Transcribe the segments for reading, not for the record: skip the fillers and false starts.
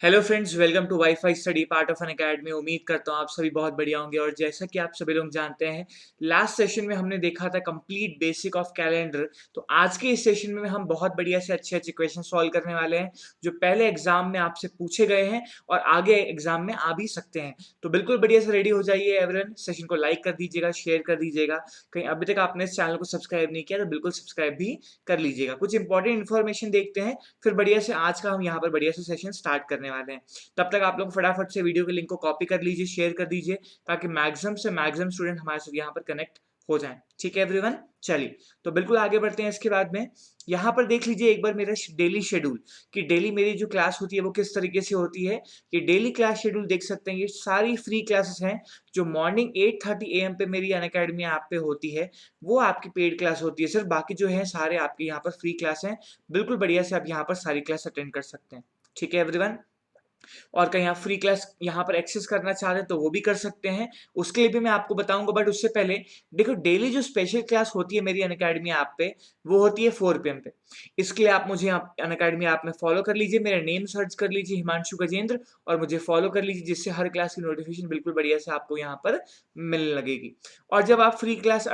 Hello friends, welcome to wifi study part of an academy. उम्मीद करता हूँ आप सभी बहुत बढ़िया होंगे। और जैसा कि आप सभी लोग जानते हैं, लास्ट सेशन में हमने देखा था कंप्लीट बेसिक ऑफ कैलेंडर। तो आज के इस सेशन में हम बहुत बढ़िया से अच्छे अच्छे क्वेश्चन सॉल्व करने वाले हैं जो पहले एग्जाम में आपसे पूछे गए हैं और आगे एग्जाम में आ भी सकते हैं। तो बिल्कुल बढ़िया से रेडी हो जाइए एवरीवन। सेशन को लाइक कर दीजिएगा, शेयर कर दीजिएगा। कहीं अभी तक आपने इस चैनल को सब्सक्राइब नहीं किया तो बिल्कुल सब्सक्राइब भी कर लीजिएगा। कुछ इंपॉर्टेंट इन्फॉर्मेशन देखते हैं, फिर बढ़िया से आज का हम यहाँ पर बढ़िया से सेशन स्टार्ट करने वाले हैं। तब तक आप लोग फटाफट से वीडियो के लिंक को कॉपी कर लीजिए, शेयर कर दीजिए, ताकि मैक्सिमम से मैक्सिमम स्टूडेंट हमारे साथ यहाँ पर कनेक्ट हो जाएं। ठीक है एवरीवन, चलिए तो बिल्कुल आगे बढ़ते हैं। इसके बाद में यहाँ पर देख लीजिए एक बार मेरा डेली शेड्यूल कि डेली मेरी जो क्लास होती है वो किस तरीके से होती है। ये डेली क्लास शेड्यूल देख सकते हैं, ये सारी फ्री क्लासेस हैं जो मॉर्निंग 8:30 AM पे मेरी अनअकैडमी ऐप पे होती है। वो आपकी पेड क्लास होती है सिर्फ, बाकी जो है सारे आपके यहाँ पर फ्री क्लास हैं। बिल्कुल बढ़िया से आप यहाँ पर सारी क्लास अटेंड कर सकते हैं। ठीक है एवरीवन, और कहीं आप फ्री क्लास यहाँ पर एक्सेस करना चाहते हैं तो वो भी कर सकते हैं। उसके लिए भी मैं आपको बताऊंगा, बट उससे पहले देखो डेली जो स्पेशल क्लास होती है मेरी अनअकैडमी ऐप पे वो होती है 4 PM पे। इसके लिए आप मुझे अनअकैडमी ऐप में फॉलो कर लीजिए, मेरा नेम सर्च कर लीजिए हिमांशु गजेंद्र और मुझे फॉलो कर लीजिए, जिससे हर क्लास की नोटिफिकेशन बिल्कुल बढ़िया से आपको यहाँ पर मिलने लगेगी। और जब आप फ्री क्लास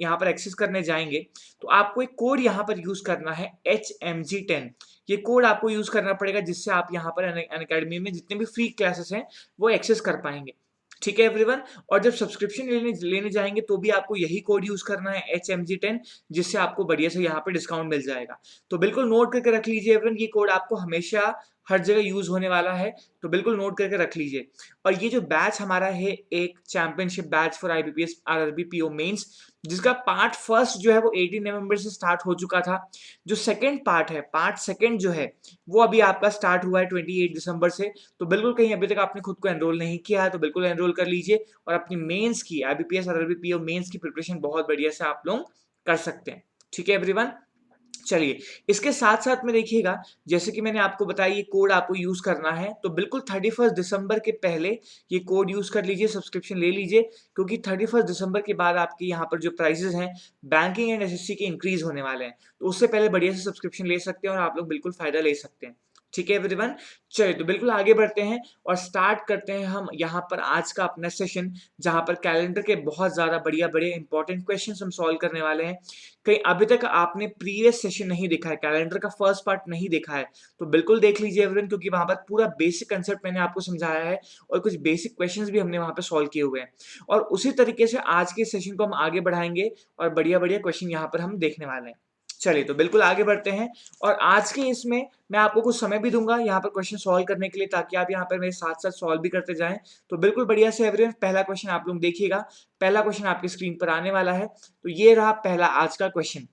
यहाँ पर एक्सेस करने जाएंगे तो आपको एक कोड यहाँ पर यूज करना है HMG10। ये कोड आपको यूज करना पड़ेगा, जिससे आप यहाँ पर अनअकैडमी में जितने भी फ्री क्लासेस हैं वो एक्सेस कर पाएंगे। ठीक है एवरीवन, और जब सब्सक्रिप्शन लेने जाएंगे तो भी आपको यही कोड यूज करना है HMG10, जिससे आपको बढ़िया से यहाँ पे डिस्काउंट मिल जाएगा। तो बिल्कुल नोट करके रख लीजिए एवरीवन, ये कोड आपको हमेशा हर जगह यूज होने वाला है, तो बिल्कुल नोट करके रख लीजिए। और ये जो बैच हमारा है एक championship batch for IBPS RRB PO mains, जिसका पार्ट फर्स्ट जो है वो 18 नवंबर से स्टार्ट हो चुका था। जो सेकंड पार्ट है, पार्ट सेकंड जो है वो अभी आपका स्टार्ट हुआ है 28 दिसंबर से। तो बिल्कुल कहीं अभी तक आपने खुद को एनरोल नहीं किया है तो बिल्कुल एनरोल कर लीजिए और अपनी मेंस की IBPS RRB PO मेंस की प्रिपरेशन बहुत बढ़िया से आप लोग कर सकते हैं। ठीक है एवरीवन, चलिए इसके साथ साथ में देखिएगा, जैसे कि मैंने आपको बताया ये कोड आपको यूज करना है, तो बिल्कुल 31 दिसंबर के पहले ये कोड यूज कर लीजिए, सब्सक्रिप्शन ले लीजिए, क्योंकि 31 दिसंबर के बाद आपके यहाँ पर जो प्राइसेस हैं बैंकिंग एंड SSC के इंक्रीज होने वाले हैं। तो उससे पहले बढ़िया से सब्सक्रिप्शन ले सकते हैं और आप लोग बिल्कुल फायदा ले सकते हैं। ठीक है एवरीवन, चलिए तो बिल्कुल आगे बढ़ते हैं और स्टार्ट करते हैं हम यहाँ पर आज का अपना सेशन, जहाँ पर कैलेंडर के बहुत ज्यादा बढ़िया बड़े इंपॉर्टेंट क्वेश्चन हम सॉल्व करने वाले हैं। कहीं अभी तक आपने प्रीवियस सेशन नहीं देखा है, कैलेंडर का फर्स्ट पार्ट नहीं देखा है, तो बिल्कुल देख लीजिए एवरीवन, क्योंकि वहां पर पूरा बेसिक कंसेप्ट मैंने आपको समझाया है और कुछ बेसिक क्वेश्चंस भी हमने वहां पर सॉल्व किए हुए हैं। और उसी तरीके से आज के सेशन को हम आगे बढ़ाएंगे और बढ़िया बढ़िया क्वेश्चन यहाँ पर हम देखने वाले हैं। चलिए तो बिल्कुल आगे बढ़ते हैं और आज के इसमें मैं आपको कुछ समय भी दूंगा यहाँ पर क्वेश्चन सॉल्व करने के लिए, ताकि आप यहाँ पर मेरे साथ साथ सॉल्व भी करते जाएं। तो बिल्कुल बढ़िया से एवरीवन, पहला क्वेश्चन आप लोग देखिएगा। पहला क्वेश्चन आपकी स्क्रीन पर आने वाला है, तो ये रहा पहला आज का क्वेश्चन।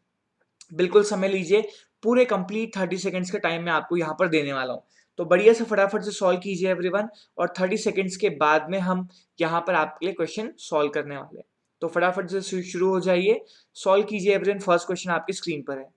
बिल्कुल समय लीजिए, पूरे कंप्लीट 30 सेकंड्स का टाइम मैं आपको यहाँ पर देने वाला हूँ। तो बढ़िया से फटाफट से सॉल्व कीजिए एवरीवन, और 30 सेकंड्स के बाद में हम यहाँ पर आपके लिए क्वेश्चन सॉल्व करने वाले हैं। तो फटाफट से शुरू हो जाइए, सॉल्व कीजिए एवरीवन। फर्स्ट क्वेश्चन आपकी स्क्रीन पर है।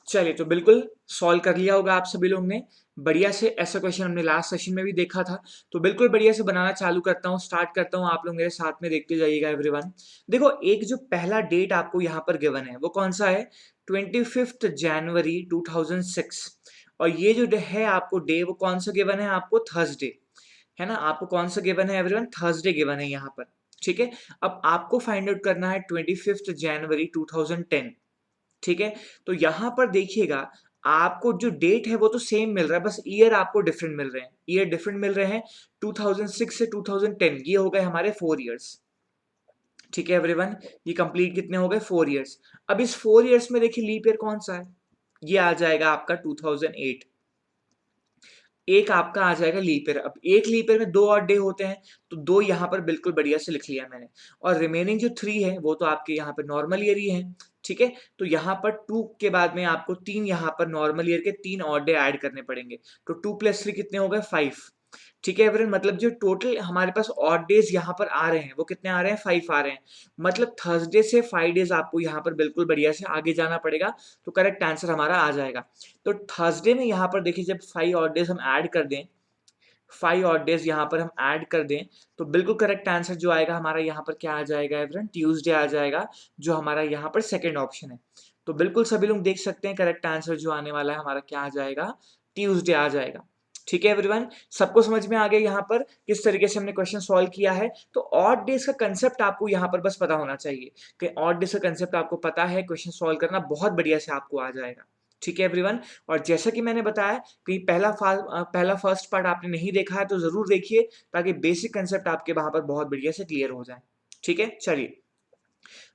चलिए तो बिल्कुल सॉल्व कर लिया होगा आप सभी लोग ने बढ़िया से। ऐसा क्वेश्चन हमने लास्ट सेशन में भी देखा था, तो बिल्कुल बढ़िया से बनाना चालू करता हूँ, स्टार्ट करता हूँ। आप लोग मेरे साथ में देखते जाइएगा एवरीवन। देखो एक जो पहला डेट आपको यहाँ पर गिवन है वो कौन सा है, 25 जनवरी 2006। और ये जो है आपको डे वो कौन सा गिवन है आपको, थर्सडे, है ना। आपको कौन सा गिवन है एवरीवन, थर्सडे गिवन है यहाँ पर। ठीक है, अब आपको फाइंड आउट करना है 25 जनवरी 2010। ठीक है, तो यहां पर देखिएगा आपको जो डेट है वो तो सेम मिल रहा है, बस ईयर आपको डिफरेंट मिल रहे हैं, ईयर डिफरेंट मिल रहे हैं। 2006 से 2010 ये हो गए हमारे 4 इयर्स। ठीक है एवरीवन, ये कंप्लीट कितने हो गए, 4 इयर्स। अब इस 4 इयर्स में देखिए लीप ईयर कौन सा है, ये आ जाएगा आपका 2008। एक आपका आ जाएगा लीप ईयर। अब एक लीप ईयर में 2 और डे होते हैं, तो 2 यहाँ पर बिल्कुल बढ़िया से लिख लिया मैंने। और रिमेनिंग जो 3 है वो तो आपके यहाँ पर नॉर्मल ईयर ही है। ठीक है, तो यहाँ पर 2 के बाद में आपको 3 यहाँ पर नॉर्मल ईयर के 3 और डे ऐड करने पड़ेंगे। तो 2 + 3 कितने हो गए, 5। ठीक है एवरीवन, मतलब जो टोटल हमारे पास ऑड डेज यहाँ पर आ रहे हैं वो कितने आ रहे हैं, 5 आ रहे हैं। मतलब थर्सडे से 5 डेज आपको यहाँ पर बिल्कुल बढ़िया से आगे जाना पड़ेगा, तो करेक्ट आंसर हमारा आ जाएगा। तो थर्सडे में यहाँ पर देखिए जब 5 ऑड डेज हम ऐड कर दें, 5 ऑड डेज यहाँ पर हम ऐड कर दें, तो बिल्कुल करेक्ट आंसर जो आएगा हमारा यहाँ पर क्या आ जाएगा एवरीवन, ट्यूसडे आ जाएगा, जो हमारा यहाँ पर सेकेंड ऑप्शन है। तो बिल्कुल सभी लोग देख सकते हैं करेक्ट आंसर जो आने वाला है हमारा क्या आ जाएगा, ट्यूसडे आ जाएगा। ठीक है एवरीवन, सबको समझ में आ गया यहाँ पर किस तरीके से हमने क्वेश्चन सॉल्व किया है। तो ऑड डेज का कंसेप्ट आपको यहाँ पर बस पता होना चाहिए कि ऑड डेज का कंसेप्ट आपको पता है, क्वेश्चन सॉल्व करना बहुत बढ़िया से आपको आ जाएगा। ठीक है एवरीवन, और जैसा कि मैंने बताया कि पहला फर्स्ट पार्ट आपने नहीं देखा है तो जरूर देखिए, ताकि बेसिक कंसेप्ट आपके वहां पर बहुत बढ़िया से क्लियर हो जाए। ठीक है, चलिए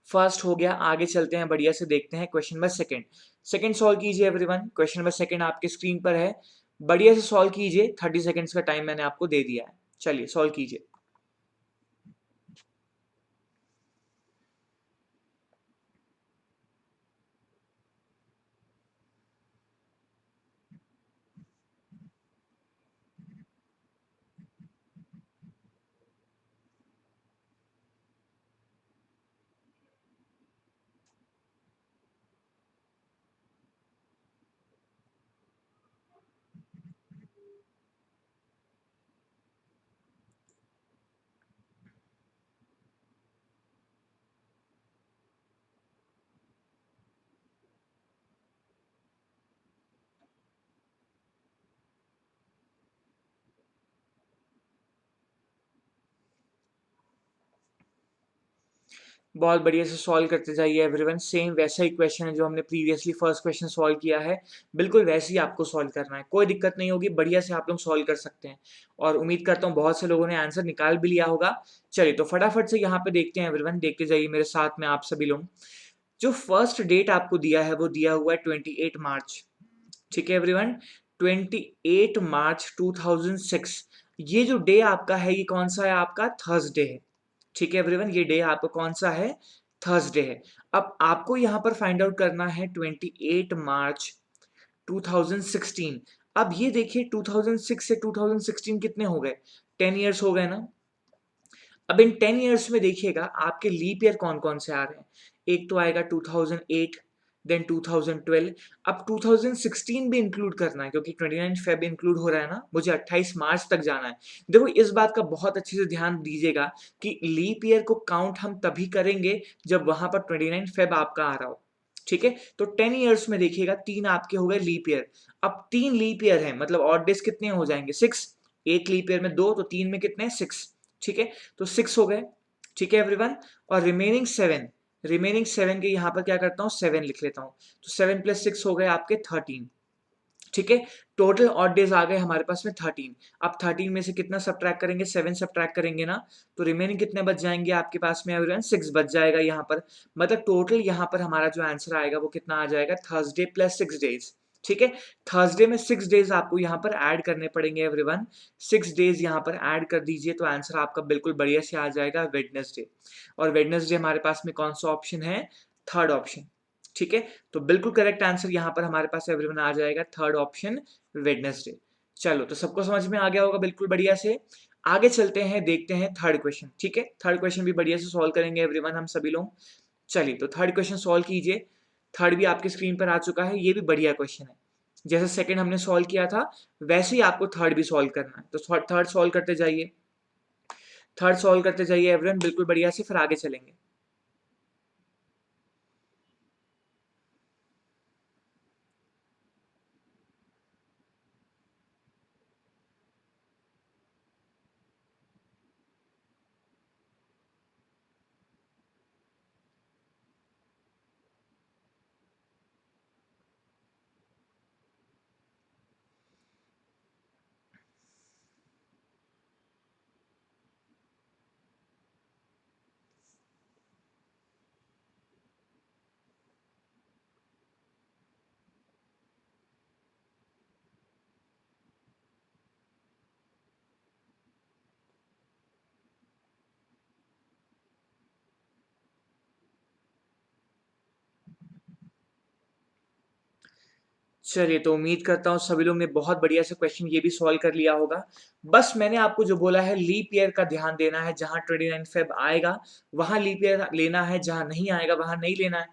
फर्स्ट हो गया, आगे चलते हैं, बढ़िया से देखते हैं question number second. Second solve कीजिए एवरीवन, क्वेश्चन नंबर सेकंड आपके स्क्रीन पर है, बढ़िया से सॉल्व कीजिए, 30 सेकंड्स का टाइम मैंने आपको दे दिया है, चलिए सॉल्व कीजिए। बहुत बढ़िया से सॉल्व करते जाइए एवरीवन, सेम वैसा ही क्वेश्चन है जो हमने प्रीवियसली फर्स्ट क्वेश्चन सॉल्व किया है, बिल्कुल वैसे ही आपको सॉल्व करना है, कोई दिक्कत नहीं होगी, बढ़िया से आप लोग सॉल्व कर सकते हैं। और उम्मीद करता हूँ बहुत से लोगों ने आंसर निकाल भी लिया होगा। चलिए तो फटाफट से यहाँ पे देखते हैं एवरीवन, देखते जाइए मेरे साथ में आप सभी लोग। जो फर्स्ट डेट आपको दिया है वो दिया हुआ है 28 मार्च। ठीक है एवरीवन, 28 मार्च 2006। ये जो डे आपका है ये कौन सा है, आपका थर्सडे है। ठीक है एवरीवन, ये डे आपका कौन सा है, थर्सडे है। अब आपको यहाँ पर फाइंड आउट करना है 28 मार्च 2016। अब ये देखिए 2006 से 2016 कितने हो गए, 10 ईयर्स हो गए ना। अब इन 10 ईयर्स में देखिएगा आपके लीप ईयर कौन कौन से आ रहे हैं। एक तो आएगा 2008, देन 2012। अब 2016 भी इंक्लूड करना है क्योंकि 29 फेब इंक्लूड हो रहा है ना, मुझे 28 मार्च तक जाना है। देखो इस बात का बहुत अच्छे से ध्यान दीजिएगा कि लीप ईयर को काउंट हम तभी करेंगे जब वहां पर 29 फेब आपका आ रहा हो। ठीक है, तो 10 ईयर्स में देखिएगा 3 आपके हो गए लीप ईयर। अब 3 लीप ईयर है मतलब ऑड डेज कितने हो जाएंगे, 6। एक लीप ईयर में 2 तो 3 में कितने, 6। ठीक है, तो 6 हो गए। ठीक है एवरीवन, और रिमेनिंग 7 के यहाँ पर क्या करता हूँ, 7 लिख लेता हूँ। तो 7 + 6 हो गए आपके 13। ठीक है, टोटल ऑड डेज आ गए हमारे पास में 13। अब 13 में से कितना सब्ट्रैक्ट करेंगे, 7 सब्ट्रैक्ट करेंगे ना, तो रिमेनिंग कितने बच जाएंगे आपके पास में एवरीवन, 6 बच जाएगा यहाँ पर। मतलब टोटल यहाँ पर हमारा जो आंसर आएगा वो कितना आ जाएगा, थर्सडे प्लस 6 डेज। ठीक है, थर्सडे में 6 डेज आपको यहाँ पर ऐड करने पड़ेंगे एवरीवन। 6 डेज यहाँ पर ऐड कर दीजिए तो आंसर आपका बिल्कुल बढ़िया से आ जाएगा, वेडनेसडे। और वेडनेसडे हमारे पास में कौन सा ऑप्शन है, थर्ड ऑप्शन। ठीक है, तो बिल्कुल करेक्ट आंसर यहाँ पर हमारे पास एवरीवन आ जाएगा, थर्ड ऑप्शन, वेडनेसडे। चलो तो सबको समझ में आ गया होगा बिल्कुल बढ़िया से। आगे चलते हैं, देखते हैं थर्ड क्वेश्चन। ठीक है, थर्ड क्वेश्चन भी बढ़िया से सॉल्व करेंगे एवरीवन हम सभी लोग। चलिए तो थर्ड क्वेश्चन सॉल्व कीजिए। थर्ड भी आपकी स्क्रीन पर आ चुका है, ये भी बढ़िया क्वेश्चन है। जैसे सेकंड हमने सॉल्व किया था वैसे ही आपको थर्ड भी सॉल्व करना है, तो थर्ड सॉल्व करते जाइए। थर्ड सॉल्व करते जाइए एवरीवन बिल्कुल बढ़िया से, फिर आगे चलेंगे। चलिए, तो उम्मीद करता हूँ सभी लोग ने बहुत बढ़िया से क्वेश्चन ये भी सॉल्व कर लिया होगा। बस मैंने आपको जो बोला है लीप ईयर का ध्यान देना है, जहाँ 29 फ़ेब आएगा, वहाँ लीप ईयर लेना है, जहाँ नहीं आएगा वहाँ नहीं लेना है।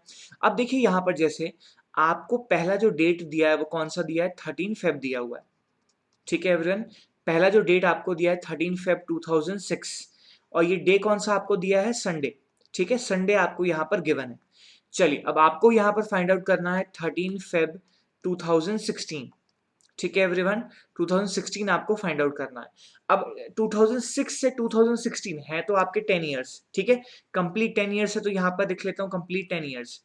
अब देखिए यहाँ पर जैसे आपको पहला जो डेट दिया है वो कौन-सा दिया है 13 फ़ेब दिया हुआ है। ठीक है एवरीवन? पहला जो डेट आपको दिया है 13 फ़ेब 2006 और ये डे कौन-सा आपको दिया है संडे। ठीक है? संडे आपको यहाँ पर गिवन है। चलिए, अब आपको यहाँ पर फाइंड आउट करना है 13 फ़ेब 2016। ठीक है एवरीवन? 2016 आपको फाइंड आउट करना है। अब 2006 से 2016 है तो आपके 10 इयर्स, ठीक है? कंप्लीट 10 इयर्स है तो यहाँ पर लिख लेता हूँ कंप्लीट 10 इयर्स।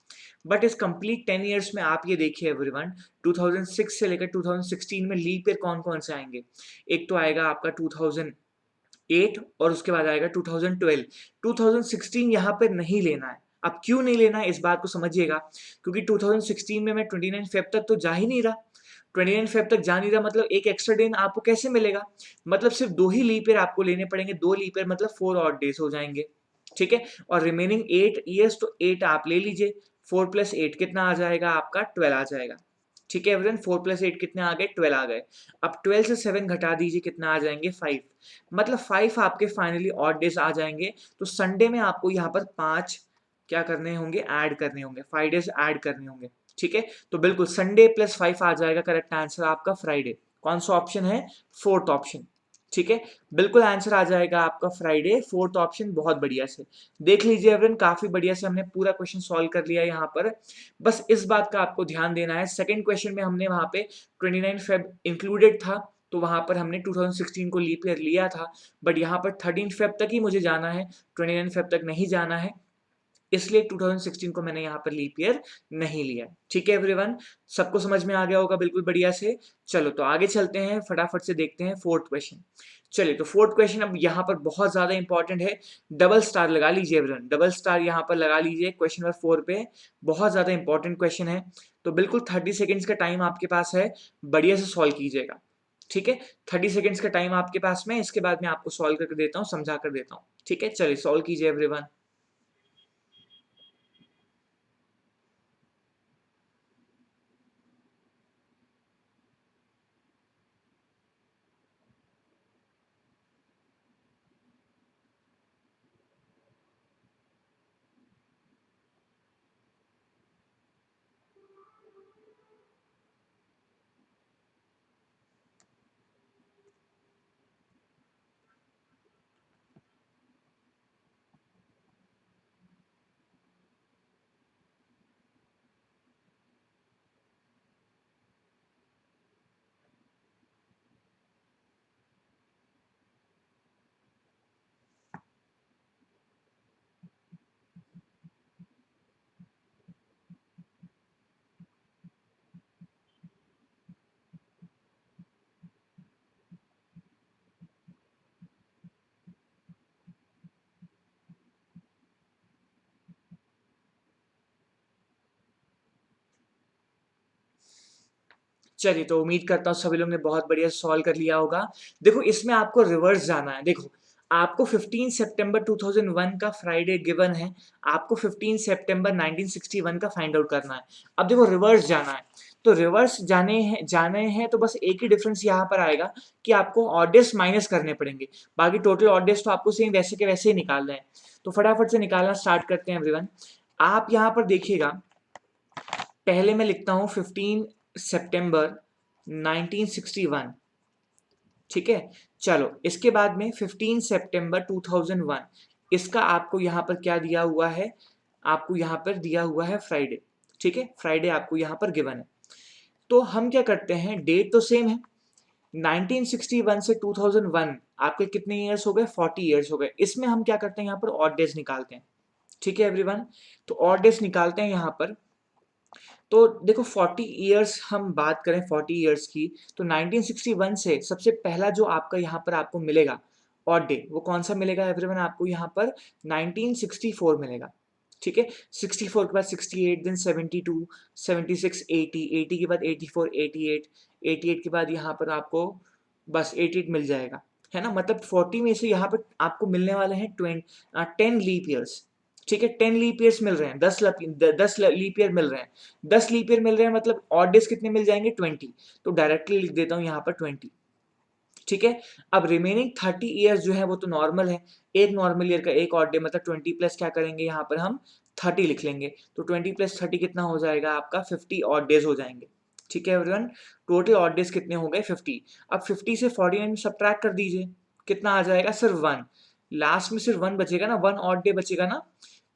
बट इस कंप्लीट 10 इयर्स में आप ये देखिए एवरीवन, 2006 से लेकर 2016 में लीप ईयर कौन-कौन से आएँगे? एक तो आएगा आपका 2008 और उसके बाद आएगा 2012। 2016 यहाँ पे नहीं लेना है। अब क्यों नहीं लेना है इस बात को समझिएगा, क्योंकि 2016 में मैं 29 फ़ेब तक तो जा ही नहीं रहा। 29 फ़ेब तक जा नहीं रहा मतलब एक एक्स्ट्रा डे आपको कैसे मिलेगा? मतलब सिर्फ 2 ही लीप ईयर आपको लेने पड़ेंगे, 2 लीप ईयर मतलब 4 ऑड डेज़ हो जाएँगे, ठीक है? और रिमेनिंग 8 इयर्स तो 8 आप ले लीजिए, 4 प्लस 8 कितना आ जाएगा आपका 12 आ जाएगा। ठीक है एवरीवन? 4 प्लस 8 कितने आ गए? 12 आ गए। अब 12 से 7 घटा दीजिए कितना आ जाएँगे 5, मतलब 5 आपके फाइनली ऑड डेज़ आ जाएँगे। तो संडे में आपको यहाँ पर 5 क्या करने होंगे? ऐड करने होंगे, 5 डेज़ ऐड करने होंगे, ठीक है? तो बिल्कुल संडे प्लस 5 आ जाएगा करेक्ट आंसर आपका फ्राइडे। कौन-सा ऑप्शन है? 4th ऑप्शन, ठीक है? बिल्कुल आंसर आ जाएगा आपका फ्राइडे, 4th ऑप्शन बहुत बढ़िया से। देख लीजिए एवरीवन काफ़ी बढ़िया से हमने पूरा क्वेश्चन सॉल्व कर लिया यहाँ पर। बस इस बात का आपको ध्यान देना है, सेकंड क्वेश्चन में हमने वहाँ पे 29 फ़ेब इंक्लूडेड था, तो वहाँ पर हमने 2016 को लीप ईयर लिया था, बट यहाँ पर 13 फ़ेब तक ही मुझे जाना है, 29 फ़ेब तक नहीं जाना है। इसलिए 2016 को मैंने यहाँ पर लीप ईयर नहीं लिया। ठीक है एवरीवन? सबको समझ में आ गया होगा बिल्कुल बढ़िया से। चलो तो आगे चलते हैं, फटाफट से देखते हैं 4th क्वेश्चन। चलिए तो 4th क्वेश्चन अब यहाँ पर बहुत ज़्यादा इंपॉर्टेंट है। डबल स्टार लगा लीजिए एवरीवन, डबल स्टार यहाँ पर लगा लीजिए क्वेश्चन नंबर 4 पे। बहुत ज़्यादा इंपॉर्टेंट क्वेश्चन है। तो बिल्कुल 30 सेकंड्स का टाइम आपके पास है, बढ़िया से सॉल्व कीजिएगा। ठीक है? 30 सेकंड्स का टाइम आपके पास में, इसके बाद मैं आपको सॉल्व करके देता हूँ, समझा कर देता हूँ। ठीक है? चलिए सॉल्व कीजिए एवरीवन। चलिए, तो उम्मीद करता हूँ सभी लोग ने बहुत बढ़िया से सॉल्व कर लिया होगा। देखो इसमें आपको रिवर्स जाना है। देखो, आपको 15 सितंबर 2001 का फ्राइडे गिवन है, आपको 15 सितंबर 1961 का फाइंड आउट करना है। अब देखो रिवर्स जाना है, तो रिवर्स जाने हैं तो बस एक ही डिफरेंस यहाँ पर आएगा कि आपको ऑड डेज़ माइनस करने पड़ेंगे। बाकी टोटल ऑड डेज़ तो आपको सेम वैसे के वैसे ही निकालना है। तो फटाफट से निकालना स्टार्ट करते हैं एवरीवन। आप यहाँ पर देखिएगा, पहले मैं लिखता हूँ 15 सितंबर 1961, ठीक है? चलो इसके बाद में 15 सितंबर 2001, इसका आपको यहाँ पर क्या दिया हुआ है? आपको यहाँ पर दिया हुआ है फ्राइडे, ठीक है? फ्राइडे आपको यहाँ पर गिवन है। तो हम क्या करते हैं, डेट तो सेम है, 1961 से 2001 आपके कितने ईयर्स हो गए? 40 ईयर्स हो गए। इसमें हम क्या करते हैं, यहाँ पर ऑड डेज निकालते हैं, ठीक है एवरीवन? तो ऑड डेज निकालते हैं यहाँ पर। तो देखो 40 इयर्स हम बात करें 40 इयर्स की, तो 1961 से सबसे पहला जो आपका यहाँ पर आपको मिलेगा ऑड डे, वो कौन सा मिलेगा एवरीवन? आपको यहाँ पर 1964 मिलेगा, ठीक है? 64 के बाद 68, देन 72, 76, 80, 80 के बाद 84, 88, 88 के बाद यहाँ पर आपको बस 88 मिल जाएगा, है ना? मतलब 40 में से यहाँ पर आपको मिलने वाले हैं 10 लीप ईयर्स, ठीक है, 10 लीप ईयर्स मिल रहे हैं, 10 लीप ईयर मिल रहे हैं, 10 लीप ईयर मिल रहे हैं, मतलब ऑड डेज कितने मिल जाएंगे 20, तो डायरेक्टली लिख देता हूँ यहाँ पर 20। ठीक है, अब रिमेनिंग 30 ईयर्स जो है वो तो नॉर्मल है, एक नॉर्मल ईयर का एक ऑड डे, मतलब 20 प्लस क्या करेंगे यहाँ पर हम 30 लिख लेंगे, तो 20 प्लस 30 कितना हो जाएगा आपका 50 ऑड डेज हो जाएंगे। ठीक है एवरीवन, टोटल ऑड डेज कितने हो गए 50। अब 50 से 49 सब्ट्रैक्ट कर दीजिए, कितना आ जाएगा सिर्फ 1, लास्ट में सिर्फ 1 बचेगा ना, 1 ऑड डे बचेगा ना,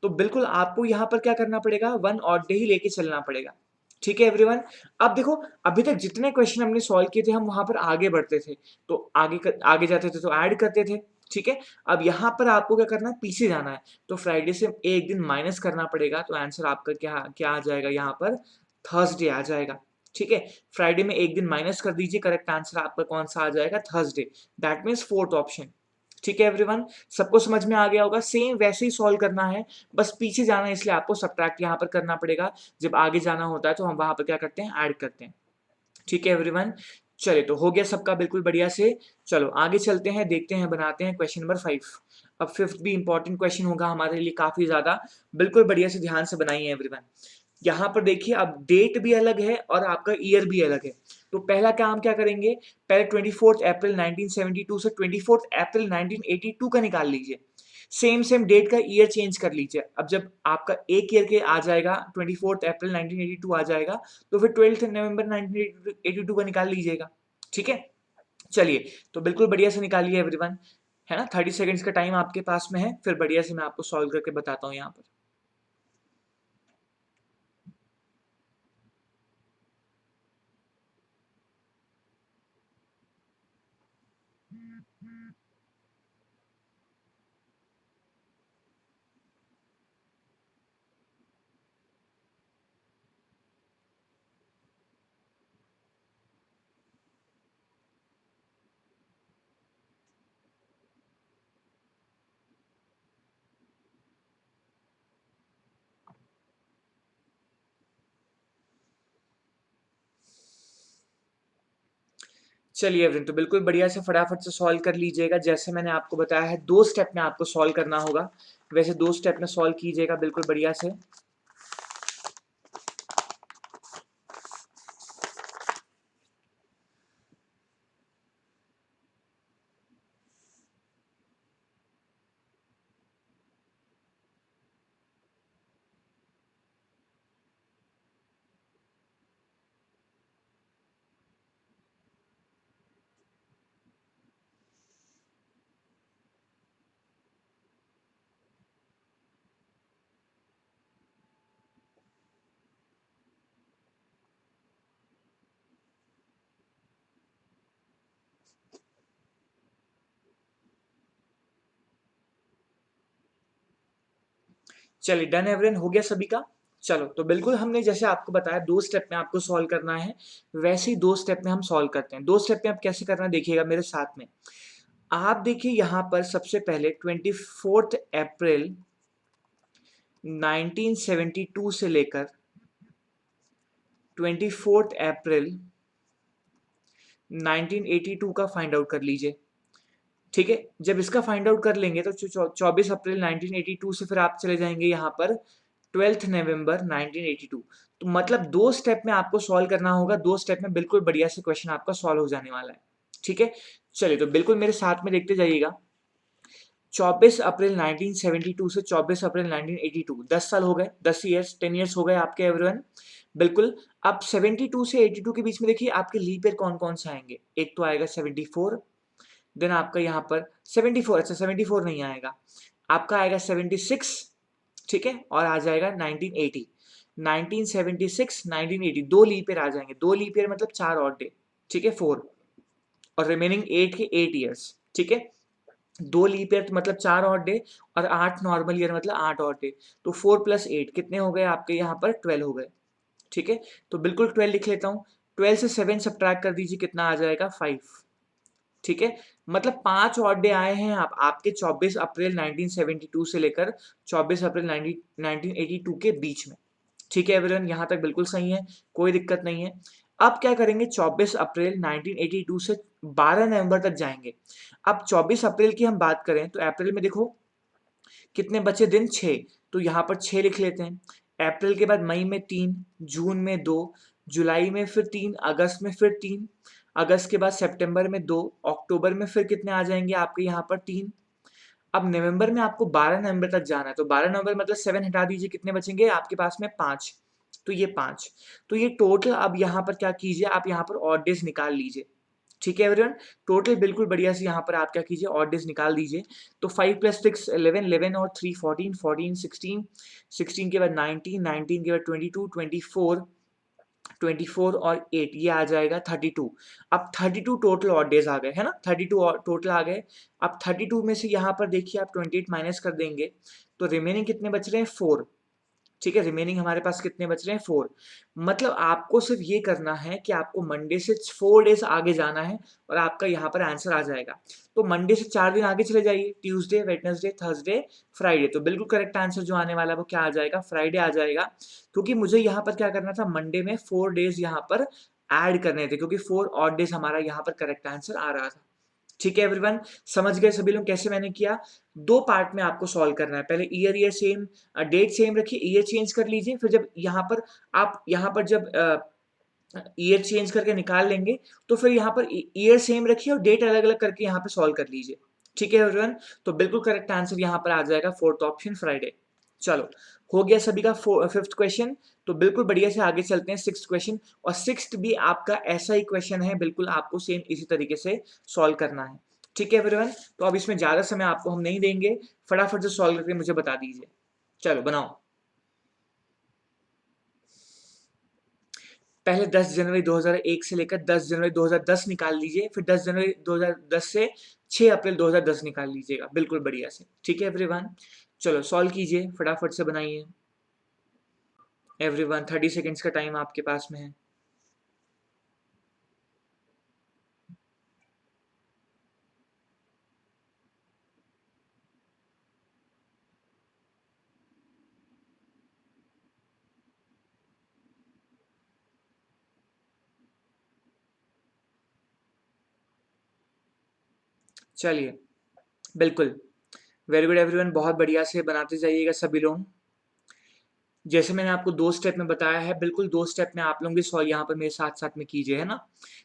तो बिल्कुल आपको यहाँ पर क्या करना पड़ेगा, 1 ऑड डे ही लेके चलना पड़ेगा। ठीक है एवरीवन, अब देखो अभी तक जितने क्वेश्चन हमने सॉल्व किए थे हम वहां पर आगे बढ़ते थे, तो आगे जाते थे तो ऐड करते थे। ठीक है, अब यहाँ पर आपको क्या करना है, पीछे जाना है, तो फ्राइडे से एक दिन माइनस करना पड़ेगा, तो आंसर आपका क्या क्या आ जाएगा यहाँ पर, थर्सडे आ जाएगा। ठीक है, फ्राइडे में एक दिन माइनस कर दीजिए, करेक्ट आंसर आपका कौन सा आ जाएगा, Thursday, that means fourth option. ठीक है एवरीवन, सबको समझ में आ गया होगा, सेम वैसे ही सॉल्व करना है, बस पीछे जाना है इसलिए आपको सब्ट्रैक्ट यहाँ पर करना पड़ेगा, जब आगे जाना होता है तो हम वहां पर क्या करते हैं, ऐड करते हैं। ठीक है एवरीवन, चलिए तो हो गया सबका बिल्कुल बढ़िया से। चलो आगे चलते हैं, देखते हैं, बनाते हैं क्वेश्चन नंबर 5। अब फिफ्थ भी इंपॉर्टेंट क्वेश्चन होगा हमारे लिए काफी ज्यादा, बिल्कुल बढ़िया से ध्यान से बनाइए एवरीवन। यहाँ पर देखिए अब डेट भी अलग है और आपका ईयर भी अलग है, तो पहला काम क्या करेंगे, पहले 24 अप्रैल 1972 से 24 अप्रैल 1982 का निकाल लीजिए, सेम सेम डेट का ईयर चेंज कर लीजिए। अब जब आपका एक ईयर के आ जाएगा 24 अप्रैल 1982 आ जाएगा, तो फिर 12 नवंबर 1982 का निकाल लीजिएगा। ठीक है, चलिए तो बिल्कुल बढ़िया से निकालिए एवरीवन, है ना, 30 सेकंड्स का टाइम आपके पास में है, फिर बढ़िया से मैं आपको सॉल्व करके बताता हूँ यहाँ पर। चलिए एवरीवन, तो बिल्कुल बढ़िया से फटाफट से सॉल्व कर लीजिएगा, जैसे मैंने आपको बताया है 2 स्टेप में आपको सॉल्व करना होगा, वैसे 2 स्टेप में सॉल्व कीजिएगा बिल्कुल बढ़िया से। चलिए डन एवरीवन, हो गया सभी का। चलो तो बिल्कुल हमने जैसे आपको बताया 2 स्टेप में आपको सॉल्व करना है, वैसे ही 2 स्टेप में हम सॉल्व करते हैं। 2 स्टेप में आप कैसे करना है देखिएगा मेरे साथ में। आप देखिए यहाँ पर सबसे पहले 24 अप्रैल 1972 से लेकर 24 अप्रैल 1982 का फाइंड आउट कर लीजिए। ठीक है, जब इसका फाइंड आउट कर लेंगे तो 24 अप्रैल 1982 से फिर आप चले जाएंगे यहाँ पर 12 नवंबर 1982, तो मतलब 2 स्टेप में आपको सॉल्व करना होगा, 2 स्टेप में बिल्कुल बढ़िया से क्वेश्चन आपका सॉल्व हो जाने वाला है। ठीक है, चलिए तो बिल्कुल मेरे साथ में देखते जाइएगा। 24 अप्रैल 1972 से 24 अप्रैल 1982, 10 साल हो गए, 10 ईयर्स, 10 ईयर्स हो गए आपके एवरीवन। बिल्कुल, अब 72 से 82 के बीच में देखिए आपके लीप ईयर कौन कौन से आएंगे, एक तो आएगा 74, देन आपका यहाँ पर 74, अच्छा 74 नहीं आएगा, आपका आएगा 76, ठीक है, और आ जाएगा 1980, 1976, 1980, 2 लीप ईयर आ जाएंगे, 2 लीप ईयर मतलब 4 और डे, ठीक है, 4, और रिमेनिंग 8 के 8 ईयर्स। ठीक है, 2 लीप ईयर मतलब 4 और डे, और 8 नॉर्मल ईयर मतलब 8 और डे, तो 4 प्लस 8 कितने हो गए आपके यहाँ पर 12 हो गए। ठीक है, तो बिल्कुल 12 लिख लेता हूँ, 12 से 7 सब्ट्रैक्ट कर दीजिए, कितना आ जाएगा 5। ठीक है, मतलब 5 ऑड डे आए हैं आपके 24 अप्रैल 1972 से लेकर 24 अप्रैल 1982 के बीच में। ठीक है एवरीवन, यहाँ तक बिल्कुल सही है, कोई दिक्कत नहीं है। अब क्या करेंगे, 24 अप्रैल 1982 से 12 नवंबर तक जाएंगे। अब 24 अप्रैल की हम बात करें तो अप्रैल में देखो कितने बचे दिन, 6, तो यहाँ पर 6 लिख लेते हैं। अप्रैल के बाद मई में 3, जून में 2, जुलाई में फिर 3, अगस्त में फिर 3, अगस्त के बाद सितंबर में 2, अक्टूबर में फिर कितने आ जाएंगे आपके यहाँ पर 3। अब नवंबर में आपको 12 नवंबर तक जाना है, तो 12 नवंबर मतलब 7 हटा दीजिए, कितने बचेंगे आपके पास में 5। तो ये 5, तो ये टोटल अब यहाँ पर क्या कीजिए, आप यहाँ पर ऑड डेज निकाल लीजिए। ठीक है एवरीवन, टोटल बिल्कुल बढ़िया से यहाँ पर आप क्या कीजिए, ऑड डेज निकाल दीजिए। तो 5 + 6 11, 11 और 3 14, 14 16, 16 के बाद 19, 19 के बाद 22, 24, 24 और 8 ये आ जाएगा 32। अब 32 टोटल ऑड डेज आ गए है ना, 32 टोटल आ गए। अब 32 में से यहाँ पर देखिए आप 28 माइनस कर देंगे, तो रिमेनिंग कितने बच रहे हैं 4। ठीक है, रिमेनिंग हमारे पास कितने बच रहे हैं 4। मतलब आपको सिर्फ ये करना है कि आपको मंडे से 4 डेज आगे जाना है और आपका यहाँ पर आंसर आ जाएगा। तो मंडे से 4 दिन आगे चले जाइए, ट्यूसडे, वेडनेसडे, थर्सडे, फ्राइडे, तो बिल्कुल करेक्ट आंसर जो आने वाला है वो क्या आ जाएगा, फ्राइडे आ जाएगा। क्योंकि मुझे यहाँ पर क्या करना था, मंडे में 4 डेज यहाँ पर ऐड करने थे, क्योंकि 4 ऑड डेज हमारा यहाँ पर करेक्ट आंसर आ रहा था। ठीक है एवरीवन, समझ गए सभी लोग कैसे मैंने किया। 2 पार्ट में आपको सॉल्व करना है, पहले ईयर सेम, डेट सेम रखिए, ईयर चेंज कर लीजिए, फिर जब यहाँ पर आप यहाँ पर जब ईयर चेंज करके निकाल लेंगे, तो फिर यहाँ पर ईयर सेम रखिए और डेट अलग अलग करके यहाँ पे सॉल्व कर लीजिए। ठीक है एवरीवन, तो बिल्कुल करेक्ट आंसर यहाँ पर आ जाएगा 4th ऑप्शन, फ्राइडे। चलो, हो गया सभी का 5th क्वेश्चन। तो बिल्कुल बढ़िया से आगे चलते हैं 6th क्वेश्चन, और 6th भी आपका ऐसा ही क्वेश्चन है, बिल्कुल आपको सेम इसी तरीके से सॉल्व करना है। ठीक है एवरीवन, तो अब इसमें ज्यादा समय आपको हम नहीं देंगे, फटाफट से सॉल्व करके मुझे बता दीजिए। चलो बनाओ। पहले 10 जनवरी 2001 से लेकर 10 जनवरी 2010 निकाल लीजिए, फिर 10 जनवरी 2010 से 6 अप्रैल 2010 निकाल लीजिएगा, बिल्कुल बढ़िया से। ठीक है एवरीवन, चलो सॉल्व कीजिए, फटाफट से बनाइए। एवरीवन 30 सेकेंड्स का टाइम आपके पास में है। चलिए, बिल्कुल, वेरी गुड एवरीवन, बहुत बढ़िया से बनाते जाइएगा सभी लोग। जैसे मैंने आपको 2 स्टेप में बताया है, बिल्कुल 2 स्टेप में आप लोग भी सॉल्व यहाँ पर मेरे साथ साथ में कीजिए, है ना।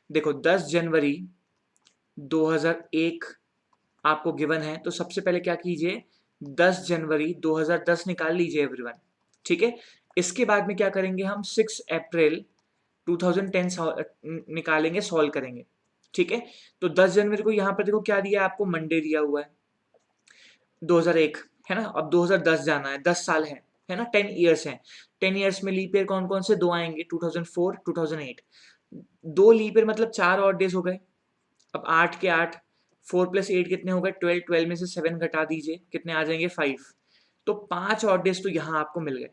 देखो 10 जनवरी 2001 आपको गिवन है, तो सबसे पहले क्या कीजिए, 10 जनवरी 2010 निकाल लीजिए एवरीवन। ठीक है, इसके बाद में क्या करेंगे हम, 6 अप्रैल 2010 निकालेंगे, सॉल्व करेंगे। ठीक है, तो 10 जनवरी को यहाँ पर देखो क्या दिया है आपको, मंडे दिया हुआ है, 2001 है ना। अब 2010 जाना है, 10 साल है ना, 10 ईयर्स हैं। 10 ईयर्स में लीप ईयर कौन कौन से 2 आएंगे, 2004, 2008, 2 लीप ईयर मतलब 4 और डेज हो गए। अब 8 के 8, 4 + 8 कितने हो गए 12, 12 में से 7 घटा दीजिए, कितने आ जाएंगे 5। तो 5 और डेज तो यहाँ आपको मिल गए।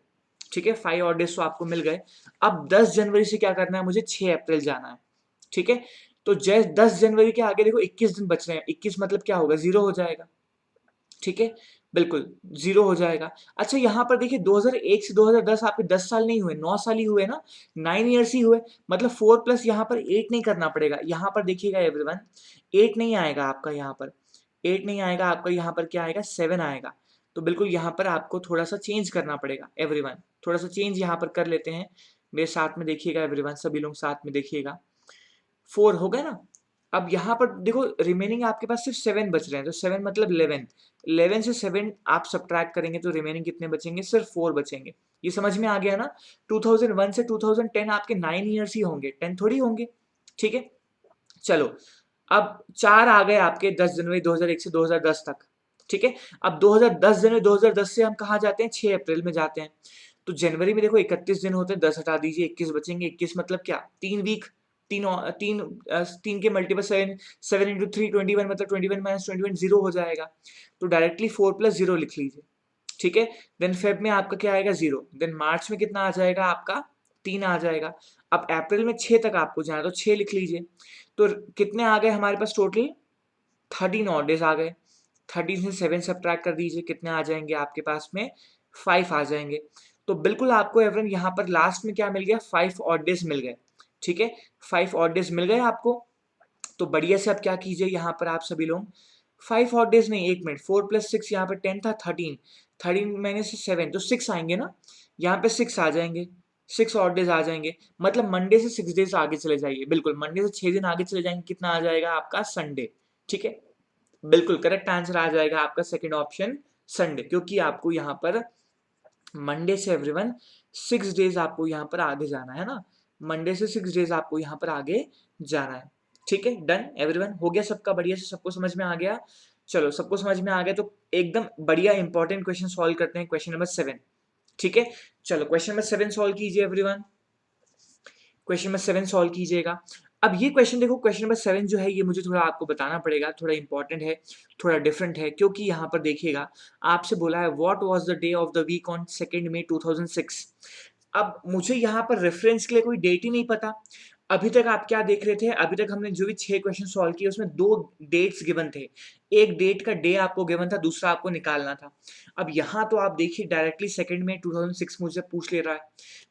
ठीक है, 5 और डेज तो आपको मिल गए। अब 10 जनवरी से क्या करना है, मुझे 6 अप्रैल जाना है। ठीक है, तो जैसे 10 जनवरी के आगे देखो 21 दिन बच रहे हैं, 21 मतलब क्या होगा, 0 हो जाएगा। ठीक है, बिल्कुल 0 हो जाएगा। अच्छा यहाँ पर देखिए 2001 से 2010 आपके 10 साल नहीं हुए, 9 साल ही हुए ना, 9 ईयर्स ही हुए, मतलब 4 प्लस यहाँ पर 8 नहीं करना पड़ेगा। यहाँ पर देखिएगा एवरीवन, 8 नहीं आएगा आपका, यहाँ पर 8 नहीं आएगा आपका, यहाँ पर क्या आएगा 7 आएगा। तो बिल्कुल यहाँ पर आपको थोड़ा सा चेंज करना पड़ेगा एवरीवन, थोड़ा सा चेंज यहाँ पर कर लेते हैं। मेरे साथ में देखिएगा एवरीवन, सभी लोग साथ में देखिएगा। 4 हो गए ना। अब यहाँ पर देखो रिमेनिंग आपके पास सिर्फ 7 बच रहे हैं, तो 7 मतलब 11, 11 से 7 आप सब्ट्रैक्ट करेंगे तो रिमेनिंग कितने बचेंगे, सिर्फ 4 बचेंगे। ये समझ में आ गया ना। 2001 से 2010 आपके 9 ईयर्स ही होंगे, 10 थोड़ी होंगे। ठीक है, चलो अब 4 आ गए आपके 10 जनवरी 2001 से 2010 तक। ठीक है, अब 2010 जनवरी 2010 से हम कहाँ जाते हैं, 6 अप्रैल में जाते हैं। तो जनवरी में देखो 31 दिन होते हैं, 10 हटा दीजिए, 21 बचेंगे। 21 मतलब क्या, 3 वीक, तीन तीन तीन के मल्टीपल 7, 7 इंटू 3 21, मतलब 21 माइनस 21 0 हो जाएगा। तो डायरेक्टली 4 + 0 लिख लीजिए। ठीक है, देन फेब में आपका क्या आएगा 0, देन मार्च में कितना आ जाएगा आपका 3 आ जाएगा। अब अप्रैल में 6 तक आपको जाना, तो 6 लिख लीजिए। तो कितने आ गए हमारे पास टोटल, 13 ऑड डेज आ गए। 13 से 7 सब्ट्रैक्ट कर दीजिए, कितने आ जाएंगे आपके पास में 5 आ जाएंगे। तो बिल्कुल आपको एवरीवन यहाँ पर लास्ट में क्या मिल गया, 5 ऑड डेज मिल गए। ठीक है, 5 ऑड डेज मिल गए आपको। तो बढ़िया से अब क्या कीजिए यहाँ पर आप सभी लोग, 5 ऑड डेज नहीं, 1 मिनट, 4 + 6 यहाँ पर 10 था, 13, 13 महीने से 7 तो 6 आएंगे ना, यहाँ पे 6 आ जाएंगे, 6 ऑड डेज आ जाएंगे, मतलब मंडे से 6 डेज आगे चले जाइए, बिल्कुल मंडे से 6 दिन आगे चले जाएंगे, कितना आ जाएगा आपका संडे। ठीक है, बिल्कुल करेक्ट आंसर आ जाएगा आपका सेकंड ऑप्शन संडे, क्योंकि आपको यहाँ पर मंडे से एवरीवन 6 डेज आपको यहाँ पर आगे जाना है ना, मंडे से 6 डेज आपको यहाँ पर आगे जाना है। ठीक है, डन एवरीवन, हो गया सबका बढ़िया से, सबको समझ में आ गया। चलो सबको समझ में आ गया तो एकदम बढ़िया इंपॉर्टेंट क्वेश्चन सॉल्व करते हैं, क्वेश्चन नंबर 7। ठीक है, चलो क्वेश्चन नंबर 7 सॉल्व कीजिए एवरीवन, क्वेश्चन नंबर 7 सॉल्व कीजिएगा। अब ये क्वेश्चन देखो, क्वेश्चन नंबर 7 जो है ये मुझे थोड़ा आपको बताना पड़ेगा, थोड़ा इंपॉर्टेंट है, थोड़ा डिफरेंट है, क्योंकि यहाँ पर देखिएगा आपसे बोला है what was the day of the week on 2 May 2006। अब मुझे यहाँ पर रेफरेंस के लिए कोई डेट ही नहीं पता। अभी तक आप क्या देख रहे थे, अभी तक हमने जो भी 6 क्वेश्चन सॉल्व किए उसमें 2 डेट्स गिवन थे, एक डेट का डे आपको गिवन था, दूसरा आपको निकालना था। अब यहाँ तो आप देखिए डायरेक्टली 2 मई 2006 मुझसे पूछ ले रहा है,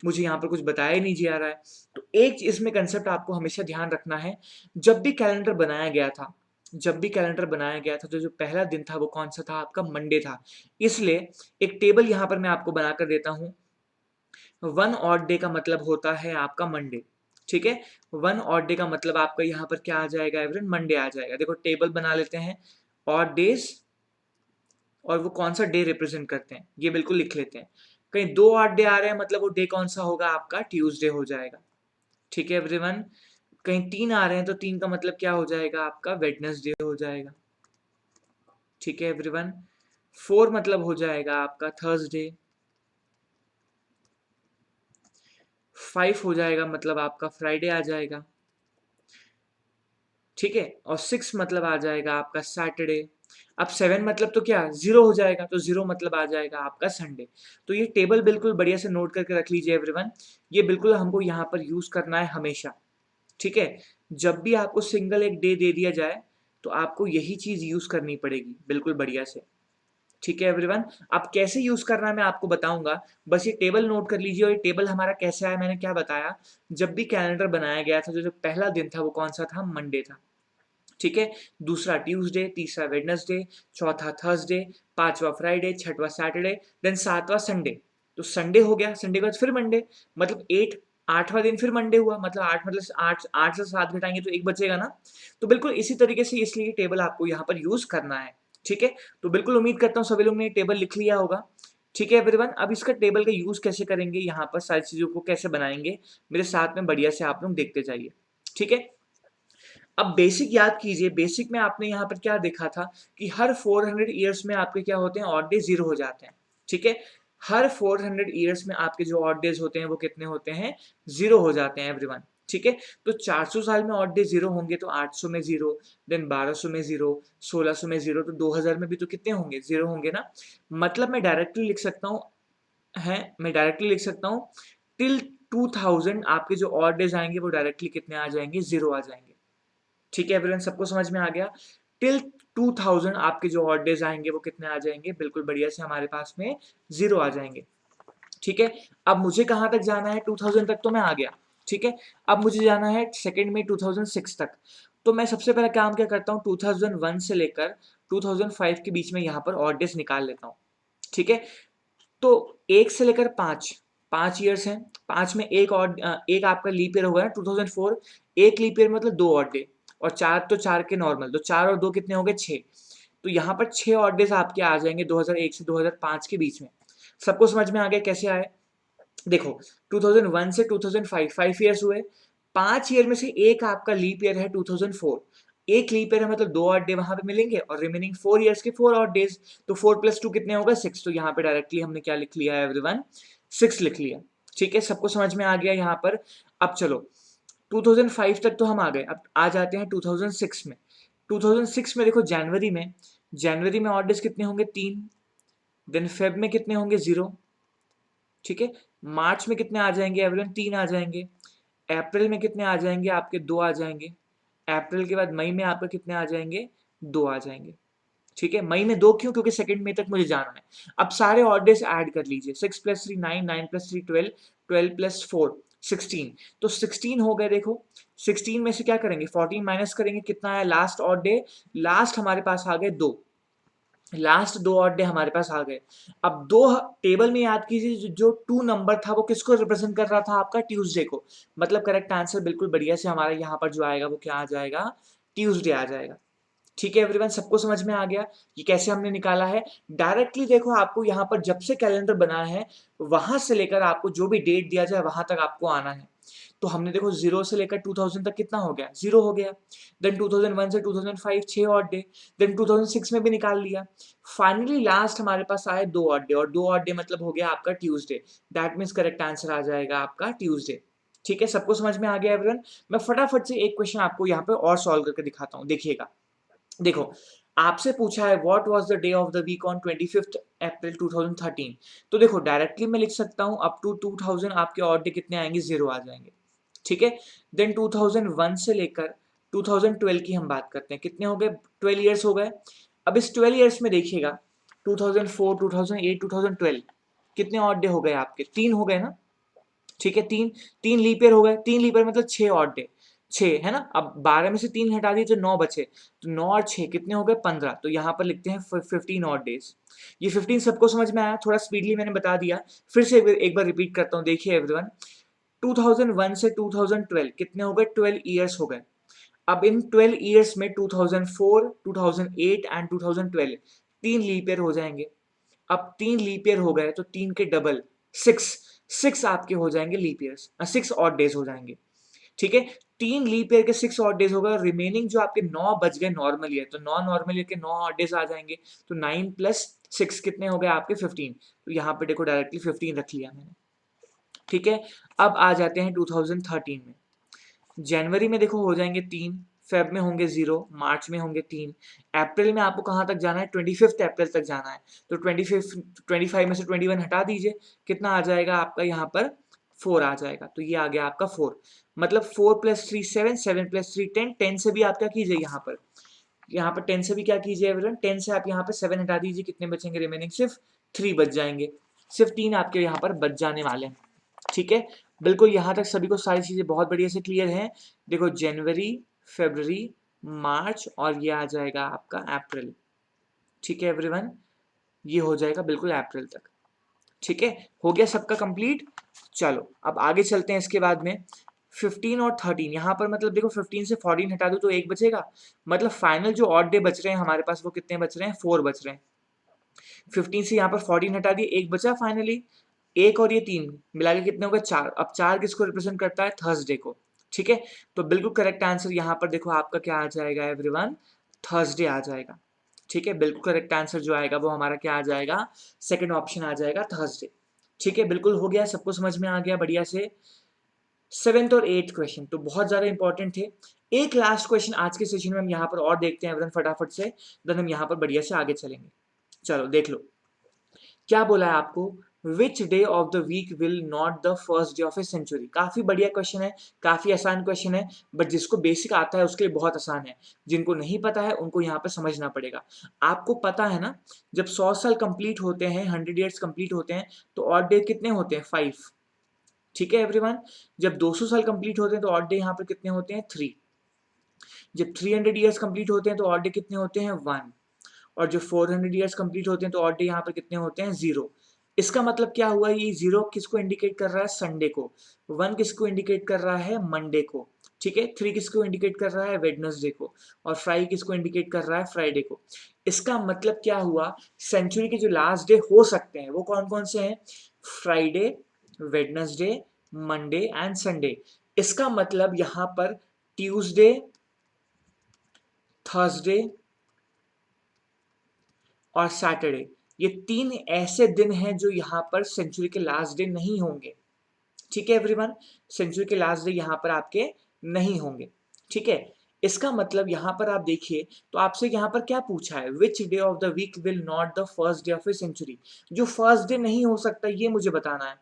मुझे यहाँ पर कुछ बताया ही नहीं जा रहा है। तो एक इसमें कंसेप्ट आपको हमेशा ध्यान रखना है, जब भी कैलेंडर बनाया गया था, जब भी कैलेंडर बनाया गया था तो जो पहला दिन था वो कौन सा था, आपका मंडे था। इसलिए एक टेबल यहाँ पर मैं आपको बनाकर देता हूँ, 1 ऑड डे का मतलब होता है आपका मंडे। ठीक है, 1 ऑड डे का मतलब आपका यहाँ पर क्या आ जाएगा एवरीवन, मंडे आ जाएगा। देखो टेबल बना लेते हैं, ऑड डेज और वो कौन सा डे रिप्रेजेंट करते हैं ये बिल्कुल लिख लेते हैं। कहीं 2 ऑड डे आ रहे हैं मतलब वो डे कौन सा होगा, आपका ट्यूसडे हो जाएगा। ठीक है एवरीवन, कहीं 3 आ रहे हैं तो 3 का मतलब क्या हो जाएगा, आपका वेडनेसडे हो जाएगा। ठीक है एवरीवन, 4 मतलब हो जाएगा आपका थर्सडे, 5 हो जाएगा मतलब आपका फ्राइडे आ जाएगा। ठीक है, और 6 मतलब आ जाएगा आपका सैटरडे। अब 7 मतलब तो क्या 0 हो जाएगा, तो 0 मतलब आ जाएगा आपका संडे। तो ये टेबल बिल्कुल बढ़िया से नोट करके रख लीजिए एवरीवन, ये बिल्कुल हमको यहाँ पर यूज करना है हमेशा। ठीक है, जब भी आपको सिंगल एक डे दे दिया जाए तो आपको यही चीज यूज करनी पड़ेगी बिल्कुल बढ़िया से। ठीक है एवरीवन, अब कैसे यूज करना है मैं आपको बताऊंगा, बस ये टेबल नोट कर लीजिए। और ये टेबल हमारा कैसे आया, मैंने क्या बताया, जब भी कैलेंडर बनाया गया था जो पहला दिन था वो कौन सा था, मंडे था। ठीक है, दूसरा ट्यूसडे, तीसरा वेडनेसडे, चौथा थर्सडे, पांचवा फ्राइडे, छठवा सैटरडे, देन सातवां संडे। तो संडे हो गया, संडे के बाद फिर मंडे, मतलब 8वां दिन फिर मंडे हुआ, मतलब 8 मतलब 8 से 7 घटाएंगे तो 1 बचेगा ना। तो बिल्कुल इसी तरीके से इसलिए टेबल आपको यहाँ पर यूज करना है। ठीक है, तो बिल्कुल उम्मीद करता हूँ सभी लोग ने टेबल लिख लिया होगा। ठीक है एवरीवन, अब इसका टेबल का यूज कैसे करेंगे, यहाँ पर सारी चीजों को कैसे बनाएंगे, मेरे साथ में बढ़िया से आप लोग देखते जाइए। ठीक है, अब बेसिक याद कीजिए, बेसिक में आपने यहाँ पर क्या देखा था कि हर 400 ईयर्स में आपके क्या होते हैं, ऑड डे 0 हो जाते हैं। ठीक है, हर 400 ईयर्स में आपके जो ऑड डेज होते हैं वो कितने होते हैं, 0 हो जाते हैं एवरीवन। ठीक है, तो 400 साल में ऑड डे 0 होंगे तो 800 में 0, देन 1200 में 0, 1600 में 0, तो 2000 में भी तो कितने होंगे, 0 होंगे ना। मतलब मैं डायरेक्टली लिख सकता हूँ, मैं डायरेक्टली लिख सकता हूँ टिल 2000 आपके जो ऑड डेज आएंगे वो डायरेक्टली कितने आ जाएंगे, 0 आ जाएंगे। ठीक है एवरीवन, सबको समझ में आ गया, टिल 2000 आपके जो ऑड डेज आएंगे वो कितने आ जाएंगे, बिल्कुल बढ़िया से हमारे पास में 0 आ जाएंगे। ठीक है, अब मुझे कहां तक जाना है, 2000 तक तो मैं आ गया। ठीक है, अब मुझे जाना है 2 मई 2006 तक। तो मैं सबसे पहला काम क्या करता हूँ, 2001 से लेकर 2005 के बीच में यहाँ पर ऑड डेज निकाल लेता हूँ। ठीक है, तो 1 से लेकर 5, 5 ईयर्स हैं, 5 में एक आपका लीप ईयर होगा ना 2004, एक लीप ईयर मतलब 2 ऑड डे, और 4 तो 4 के नॉर्मल, तो 4 और 2 कितने हो गए, 6। तो यहाँ पर 6 ऑड डेज आपके आ जाएंगे 2001 से 2005 के बीच में। सबको समझ में आ गया कैसे आए, देखो 2001 से 2005 5 ईयर्स हुए, 5 ईयर में से एक आपका लीप ईयर है 2004, एक लीप ईयर है मतलब 2 ऑड डे वहां पे मिलेंगे, और रिमेनिंग 4 ईयर्स के 4 ऑड डेज, तो 4 + 2 कितने होगा, 6। तो यहाँ पे डायरेक्टली हमने क्या लिख लिया है एवरीवन, 6 लिख लिया। ठीक है, सबको समझ में आ गया यहाँ पर। अब चलो 2005 तक तो हम आ गए, अब आ जाते हैं 2006 में। 2006 में देखो जनवरी में ऑड डेज कितने होंगे, 3, देन फेब में कितने होंगे, 0। ठीक है, मार्च में कितने आ जाएंगे एवरीवन, 3 आ जाएंगे। अप्रैल में कितने आ जाएंगे, आपके 2 आ जाएंगे। अप्रैल के बाद मई में आपके कितने आ जाएंगे, 2 आ जाएंगे। ठीक है, मई में 2 क्यों, क्योंकि 2 मई तक मुझे जाना है। अब सारे ऑड डेज ऐड कर लीजिए, 6 + 3 9, 9 + 3 12, 12 + 4 16, तो 16 हो गए। देखो 16 में से क्या करेंगे, 14 माइनस करेंगे, कितना आया लास्ट ऑड डे, लास्ट हमारे पास आ गए 2। लास्ट 2 ऑड डे हमारे पास आ गए। अब दो टेबल में याद कीजिए, जो 2 नंबर था वो किसको रिप्रेजेंट कर रहा था, आपका ट्यूसडे को। मतलब करेक्ट आंसर बिल्कुल बढ़िया से हमारा यहाँ पर जो आएगा वो क्या आ जाएगा, ट्यूसडे आ जाएगा। ठीक है एवरीवन, सबको समझ में आ गया कि कैसे हमने निकाला है। डायरेक्टली देखो, आपको यहाँ पर जब से कैलेंडर बना है वहां से लेकर आपको जो भी डेट दिया जाए वहां तक आपको आना है। तो हमने देखो 0 से लेकर 2000 तक कितना हो गया, 0 हो गया। देन 2001 से 2005 6 ऑड डे। देन 2006 में भी निकाल लिया। फाइनली लास्ट हमारे पास आए 2 ऑड डे, और 2 ऑड डे मतलब हो गया आपका Tuesday. That means correct answer आ जाएगा आपका ट्यूसडे। ठीक है, सबको समझ में आ गया एवरीवन। मैं फटाफट से एक क्वेश्चन आपको यहाँ पे और सॉल्व करके दिखाता हूँ, देखिएगा। देखो, आपसे पूछा है what was the day of the week on 25 April 2013। तो देखो, डायरेक्टली मैं लिख सकता हूं अप टू 2000 आपके ऑड डे कितने आएंगे, 0 आ जाएंगे। ठीक है। देन 2001 से लेकर 2012 की हम बात करते हैं, कितने हो गए, 12 इयर्स हो गए। अब इस 12 इयर्स में देखिएगा, 2004 2008 2012 कितने ऑड डे हो गए आपके, 3 हो गए ना। ठीक है, 3 3 लीप ईयर हो गए, 3 लीप ईयर मतलब 6 ऑड डे, 6 है ना। अब 12 में से 3 हटा दिए तो 9 बचे, तो 9 और 6 कितने हो गए, 15। तो यहाँ पर लिखते हैं 15 ऑड डेज। ये 15 सबको समझ में आया, थोड़ा स्पीडली मैंने बता दिया। फिर से एक बार रिपीट करता हूँ, देखिए एवरीवन। 2001 से 2012 कितने हो गए, 12 ईयर्स हो गए। अब इन 12 ईयर्स में 2004 2008 एंड 2012 3 लीप ईयर हो जाएंगे। अब 3 लीप ईयर हो गए तो 3 के डबल 6, 6 आपके हो जाएंगे लीप ईयर्स, 6 ऑड डेज हो जाएंगे। ठीक है, 3 लीप ईयर के 6 ऑड डेज होगा, रिमेनिंग जो आपके 9 बच गए नॉर्मल ईयर, तो 9 नॉर्मल ईयर के 9 ऑड डेज आ जाएंगे। तो 9 प्लस 6 कितने हो गए आपके, 15। तो यहाँ पे देखो डायरेक्टली 15 रख लिया मैंने। ठीक है, अब आ जाते हैं 2013 में। जनवरी में देखो हो जाएंगे 3, फेब में होंगे 0, मार्च में होंगे 3, अप्रैल में आपको कहाँ तक जाना है, 25 अप्रैल तक जाना है। तो 25 में से 21 हटा दीजिए, कितना आ जाएगा आपका यहाँ पर, 4 आ जाएगा। तो ये आ गया आपका 4। मतलब 4 प्लस 3 7, 7 प्लस 3 10, 10 से भी आप क्या कीजिए यहाँ पर 10 से भी क्या कीजिए एवरीवन, 10 से आप यहाँ पर 7 हटा दीजिए, कितने बचेंगे रिमेनिंग, सिर्फ 3 बच जाएंगे। सिर्फ 3 आपके यहाँ पर बच जाने वाले हैं। ठीक है, बिल्कुल यहाँ तक सभी को सारी चीजें बहुत बढ़िया से क्लियर हैं। देखो, जनवरी, फरवरी, मार्च और ये आ जाएगा आपका अप्रैल। ठीक है एवरीवन, ये हो जाएगा बिल्कुल अप्रैल तक। ठीक है, हो गया सबका कंप्लीट। चलो अब आगे चलते हैं। इसके बाद में 15 और 13, यहाँ पर मतलब देखो 15 से 14 हटा दो तो 1 बचेगा। मतलब फाइनल जो ऑड डे बच रहे हैं हमारे पास वो कितने बच रहे हैं, 4 बच रहे हैं। 15 से यहाँ पर 14 हटा दिए, 1 बचा फाइनली। 1 और ये 3 मिला के कितने हो गए, 4। अब 4 किसको रिप्रेजेंट करता है, थर्सडे को। ठीक है, तो बिल्कुल करेक्ट आंसर यहाँ पर देखो आपका क्या आ जाएगा एवरीवन, थर्सडे आ जाएगा। ठीक है, बिल्कुल करेक्ट आंसर जो आएगा वो हमारा क्या आ जाएगा, सेकंड ऑप्शन आ जाएगा, थर्सडे। ठीक है, बिल्कुल हो गया, सबको समझ में आ गया बढ़िया से। 7th और 8th क्वेश्चन तो बहुत ज्यादा इंपॉर्टेंट थे। एक लास्ट क्वेश्चन आज के सेशन में हम यहाँ पर और देखते हैं एवरीवन फटाफट से, देन हम यहाँ पर बढ़िया से आगे चलेंगे। चलो देख लो, क्या बोला है आपको, which day of the week will not the first day of a century. काफी बढ़िया क्वेश्चन है, काफी आसान क्वेश्चन है, बट जिसको बेसिक आता है उसके लिए बहुत आसान है। जिनको नहीं पता है उनको यहाँ पे समझना पड़ेगा। आपको पता है ना, जब 100 साल कंप्लीट होते हैं, 100 ईयर्स कंप्लीट होते हैं, तो ऑड डे कितने होते हैं, 5। ठीक है एवरीवन, जब 200 साल कंप्लीट होते हैं तो ऑड डे यहाँ पर कितने होते हैं, 3। जब 300 ईयर्स कंप्लीट होते हैं तो ऑड डे कितने होते हैं, 1। और जो 400 ईयर्स कंप्लीट होते हैं तो ऑड डे यहाँ पर कितने होते हैं, 0। इसका मतलब क्या हुआ, ये 0 किसको इंडिकेट कर रहा है, संडे को। 1 किसको इंडिकेट कर रहा है, मंडे को। ठीक है, 3 किसको इंडिकेट कर रहा है, वेडनेसडे को। और 5 किसको इंडिकेट कर रहा है, फ्राइडे को। इसका मतलब क्या हुआ, सेंचुरी के जो लास्ट डे हो सकते हैं वो कौन कौन से हैं, Friday, Wednesday, Monday and Sunday. इसका मतलब यहाँ पर ट्यूसडे, थर्सडे और सैटरडे, ये 3 ऐसे दिन हैं जो यहाँ पर सेंचुरी के लास्ट डे नहीं होंगे। ठीक है एवरीवन, सेंचुरी के लास्ट डे यहाँ पर आपके नहीं होंगे। ठीक है, इसका मतलब यहाँ पर आप देखिए, तो आपसे यहाँ पर क्या पूछा है, which day of the week will not the first day of a century. जो फर्स्ट डे नहीं हो सकता ये मुझे बताना है।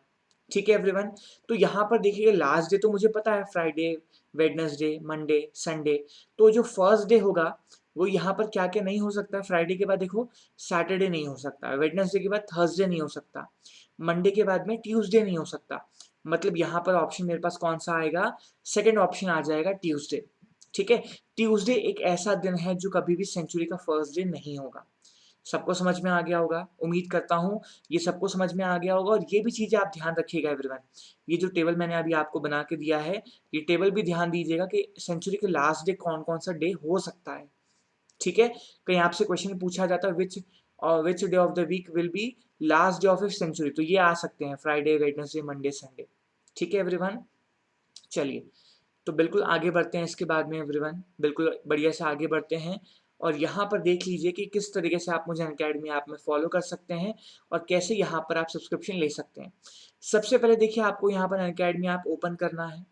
ठीक है एवरीवन, तो यहाँ पर देखिए लास्ट डे तो मुझे पता है, फ्राइडे, वेडनेसडे, मंडे, संडे। तो जो फर्स्ट डे होगा वो यहाँ पर क्या क्या नहीं हो सकता, फ्राइडे के बाद देखो सैटरडे नहीं हो सकता, वेडनेसडे के बाद थर्सडे नहीं हो सकता, मंडे के बाद में ट्यूसडे नहीं हो सकता। मतलब यहाँ पर ऑप्शन मेरे पास कौन सा आएगा, सेकंड ऑप्शन आ जाएगा, ट्यूसडे। ठीक है, ट्यूसडे एक ऐसा दिन है जो कभी भी सेंचुरी का फर्स्ट डे नहीं होगा। सबको समझ में आ गया होगा, उम्मीद करता हूँ ये सबको समझ में आ गया होगा। और ये भी चीज़ें आप ध्यान रखिएगा एवरीवन, ये जो टेबल मैंने अभी आपको बना के दिया है, ये टेबल भी ध्यान दीजिएगा कि सेंचुरी के लास्ट डे कौन-कौन सा डे हो सकता है, ठीक है? कहीं आपसे क्वेश्चन पूछा जाता है which day of the week will be last day of a century, तो ये आ सकते हैं फ्राइडे, वेडनेसडे, मंडे, संडे, ठीक है एवरीवन? चलिए, तो बिल्कुल आगे बढ़ते हैं इसके बाद में एवरीवन, बिल्कुल बढ़िया से आगे बढ़ते हैं। और यहाँ पर देख लीजिए कि किस तरीके से आप मुझे अनअकैडमी ऐप में फॉलो कर सकते हैं और कैसे यहाँ पर आप सब्सक्रिप्शन ले सकते हैं। सबसे पहले देखिए आपको यहाँ पर अनअकैडमी ऐप ओपन करना है,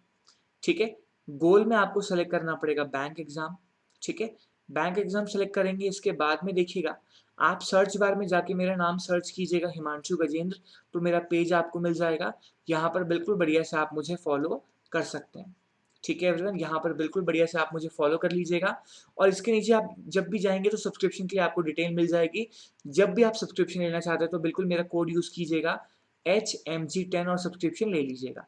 ठीक है? गोल में आपको सेलेक्ट करना पड़ेगा बैंक एग्ज़ाम, ठीक है? बैंक एग्ज़ाम सेलेक्ट करेंगे, इसके बाद में देखिएगा आप सर्च बार में जाके मेरा नाम सर्च कीजिएगा हिमांशु गजेंद्र, तो मेरा पेज आपको मिल जाएगा। यहाँ पर बिल्कुल बढ़िया से आप मुझे फॉलो कर सकते हैं, ठीक है एवरीवन? यहाँ पर बिल्कुल बढ़िया से आप मुझे फॉलो कर लीजिएगा। और इसके नीचे आप जब भी जाएँगे तो सब्सक्रिप्शन के लिए आपको डिटेल मिल जाएगी। जब भी आप सब्सक्रिप्शन लेना चाहते हैं तो बिल्कुल मेरा कोड यूज़ कीजिएगा HMG10 और सब्सक्रिप्शन ले लीजिएगा।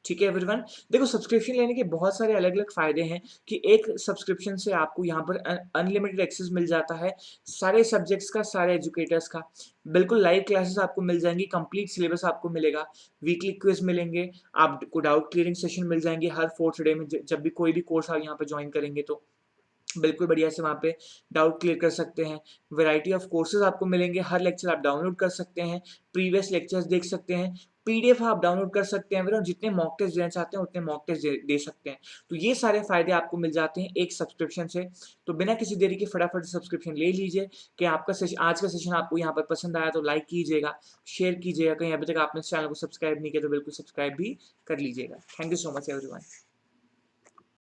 ठीक है एवरीवन? देखो सब्सक्रिप्शन लेने के बहुत सारे अलग-अलग फ़ायदे हैं कि एक सब्सक्रिप्शन से आपको यहाँ पर अनलिमिटेड एक्सेस मिल जाता है, सारे सब्जेक्ट्स का, सारे एजुकेटर्स का। बिल्कुल लाइव क्लासेस आपको मिल जाएँगी, कंप्लीट सिलेबस आपको मिलेगा, वीकली क्विज़ मिलेंगे, आपको डाउट क्लियरिंग सेशन मिल जाएँगे हर 4th डे में जब भी कोई भी कोर्स आप यहाँ पे जॉइन करेंगे तो। बिल्कुल बढ़िया से वहाँ पे डाउट क्लियर कर सकते हैं। वैरायटी ऑफ कोर्सेज़ आपको मिलेंगे, हर लेक्चर आप डाउनलोड कर सकते हैं, प्रीवियस लेक्चर्स देख सकते हैं, पीडीएफ आप डाउनलोड कर सकते हैं, फिर जितने मॉक टेस्ट देना चाहते हैं उतने मॉक टेस्ट दे सकते हैं। तो ये सारे फ़ायदे आपको मिल जाते हैं एक सब्सक्रिप्शन से। तो बिना किसी देरी के फटाफट सब्सक्रिप्शन ले लीजिए कि आपका आज का सेशन आपको यहाँ पर पसंद आया तो लाइक कीजिएगा, शेयर कीजिएगा, कहीं अभी तक आपने इस चैनल को सब्सक्राइब नहीं किया तो बिल्कुल सब्सक्राइब भी कर लीजिएगा। Thank you so much everyone.